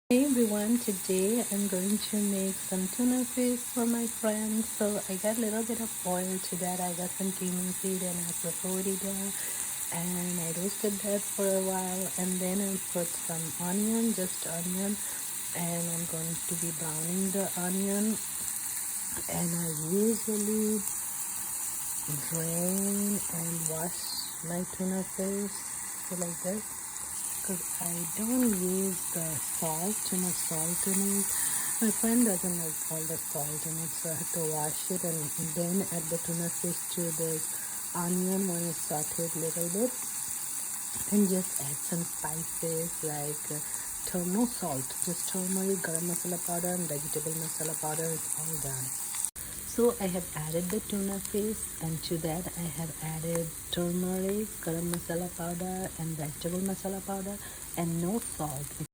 Hey everyone, today I'm going to make some tuna fish for my friends. So I got a little bit of oil to that. I got some cumin seed and asafoetida and I roasted that for a while, and then I put some onion, just onion, and I'm going to be browning the onion. And I usually drain and wash my tuna fish, so like this, because I don't use the salt, too much salt in it. My friend doesn't like all the salt in it, so I have to wash it and then add the tuna fish to the onion when it's sauteed a little bit, and just add some spices like no salt, just turmeric, garam masala powder, and vegetable masala powder. Is all done. So I have added the tuna fish, and to that I have added turmeric, garam masala powder and vegetable masala powder, and no salt